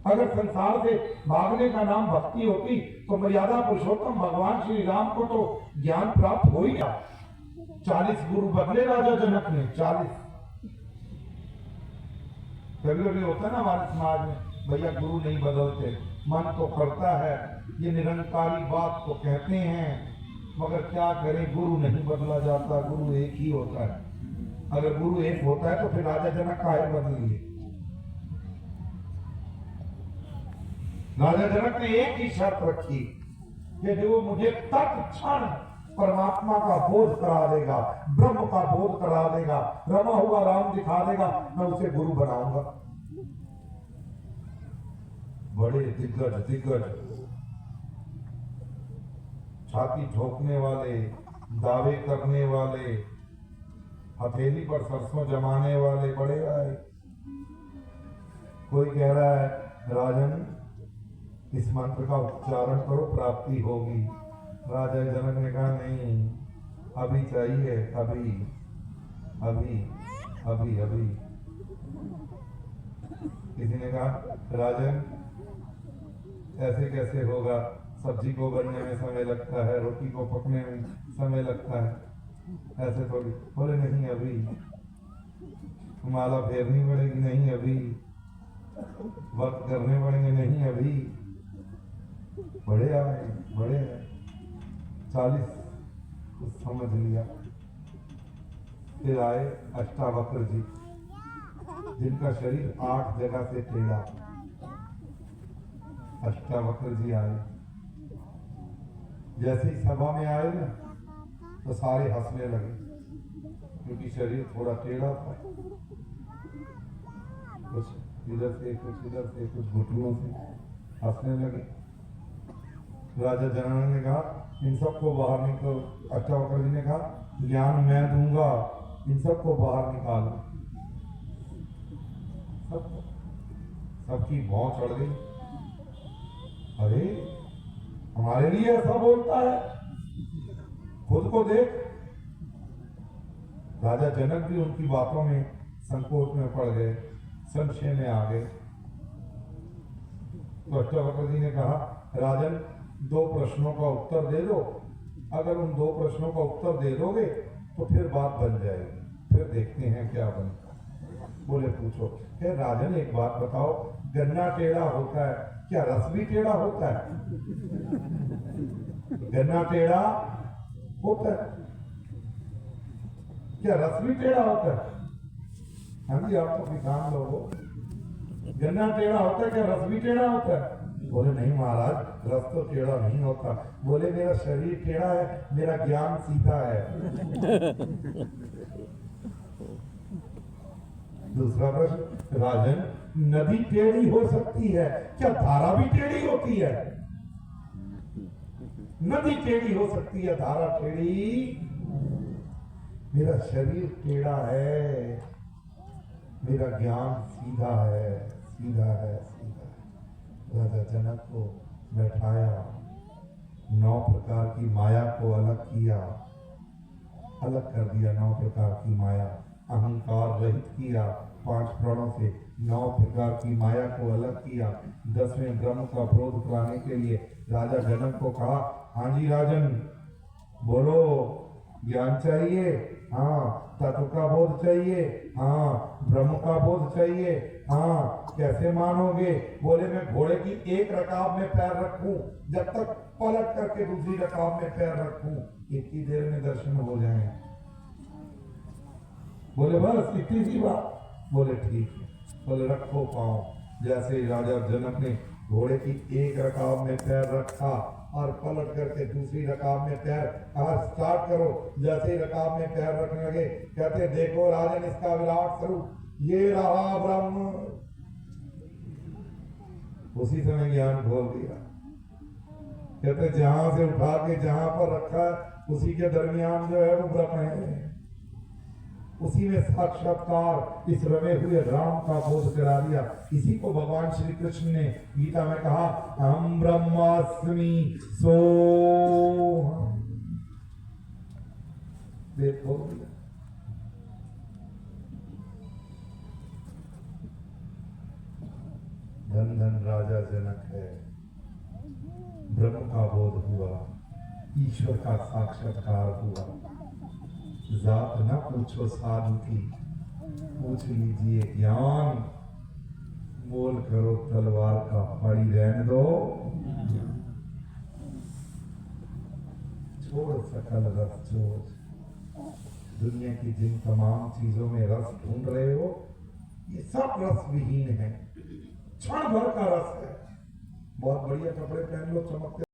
अगर संसार से भागने का नाम भक्ति होती तो मर्यादा पुरुषोत्तम भगवान श्री राम को तो ज्ञान प्राप्त हो ही गया। 40 गुरु बदले राजा जनक ने, 40। कभी कभी होता है ना हमारे समाज में, भैया गुरु नहीं बदलते, मन तो करता है, ये निरंकारी बात तो कहते हैं, मगर क्या करें, गुरु नहीं बदला जाता, गुरु एक ही होता है। अगर गुरु एक होता है तो फिर राजा जनक काहे बदलिए। राजा जनक ने एक ही शर्त रखी कि जो मुझे तत्क्षण परमात्मा का बोध करा देगा, ब्रह्म का बोध करा देगा, रमा हुआ राम दिखा देगा, मैं उसे गुरु बनाऊंगा। बड़े दिग्गज छाती ठोकने वाले, दावे करने वाले, हथेली पर सरसों जमाने वाले बड़े आए। कोई कह रहा है राजन इस मंत्र का उच्चारण करो, प्राप्ति होगी। राजा जनक ने कहा नहीं, अभी चाहिए, अभी अभी अभी अभी। किसी ने कहा राजन ऐसे कैसे होगा, सब्जी को बनने में समय लगता है, रोटी को पकने में समय लगता है, ऐसे थोड़ी। बोले नहीं अभी, माला फेरनी पड़ेगी, नहीं अभी, वक्त करने पड़ेंगे, नहीं अभी। बड़े आए, बड़े आए, 40 कुछ समझ लिया। फिर आए अष्टावक्र जी, जिनका शरीर 8 जगह से टेढ़ा। अष्टावक्र जी आए, जैसे ही सभा में आए ना तो सारे हंसने लगे, क्योंकि शरीर थोड़ा टेढ़ा था, कुछ इधर से कुछ इधर से, कुछ घुटनों से हंसने लगे। राजा जनक ने कहा इन सबको बाहर निकालो। अष्टावक्र जी ने कहा ज्ञान मैं दूंगा, इन सबको बाहर निकालो। सबकी भौं चढ़ गई, अरे हमारे लिए ऐसा बोलता है, खुद को देख। राजा जनक भी उनकी बातों में संकोच में पड़ गए, संशय में आ गए। तो अष्टावक्र जी ने कहा राजन 2 प्रश्नों का उत्तर दे दो, अगर उन 2 प्रश्नों का उत्तर दे दोगे तो फिर बात बन जाएगी, फिर देखते हैं क्या बनता है। बोले पूछो। हे राजन एक बात बताओ, गन्ना टेढ़ा होता है, क्या रस भी टेढ़ा होता है? गन्ना टेढ़ा होता है, क्या रस भी टेढ़ा होता है? हाँ जी, आप तो किसान लोग हो, गन्ना टेढ़ा होता है, क्या रस भी टेढ़ा होता है? बोले नहीं महाराज, रस तो टेढ़ा नहीं होता। बोले मेरा शरीर टेढ़ा है, मेरा ज्ञान सीधा है। दूसरा प्रश्न, राजन नदी टेढ़ी हो सकती है, क्या धारा भी टेढ़ी होती है? नदी टेढ़ी हो सकती है, धारा टेढ़ी। मेरा शरीर टेढ़ा है, मेरा ज्ञान सीधा है, सीधा है, सीधा है। राजा जनक को बैठाया, 9 प्रकार की माया को अलग किया, अलग कर दिया। 9 प्रकार की माया, अहंकार रहित किया। 5 प्राणों से 9 प्रकार की माया को अलग किया। 10वें ब्रह्म का बोध कराने के लिए राजा जनक को कहा हाँ जी राजन बोलो, ज्ञान चाहिए? हाँ। तत्व का बोध चाहिए? हाँ। ब्रह्म का बोध चाहिए? हाँ। कैसे मानोगे? बोले मैं घोड़े की एक रकाब में पैर रखूं, जब तक पलट करके दूसरी रकाब में पैर रखूं, इतनी देर में दर्शन हो जाए। बोले बस इतनी सी बात? बोले ठीक है। बोले रखो पांव। जैसे ही राजा जनक ने घोड़े की एक रकाब में पैर रखा और पलट करके दूसरी रकाब में पैर, कहा स्टार्ट करो। जैसे ही रकाब में पैर रखने लगे, कहते देखो राजन इसका विराट स्वरूप, ये रहा ब्रह्म। उसी समय ज्ञान खोल दिया। कहते जहां से उठा के जहां पर रखा उसी के दरमियान जो है वो ब्रह्म है। उसी में साक्षात्कार इस रमे हुए राम का बोध करा दिया। इसी को भगवान श्री कृष्ण ने गीता में कहा अहम ब्रह्मास्मि सोहम। देखो धन धन राजा जनक है। ब्रह्म का बोध हुआ, ईश्वर का साक्षात्कार हुआ। जात न पूछो साधु की, पूछ लीजिए ज्ञान। मोल करो तलवार का, पड़ी रहने दो। छोड़ सकल रस चोज। दुनिया की जिन तमाम चीजों में रस ढूंढ रहे हो, ये सब रस विहीन है, क्षण भर का रस है। बहुत बढ़िया कपड़े पहन लो, चमकते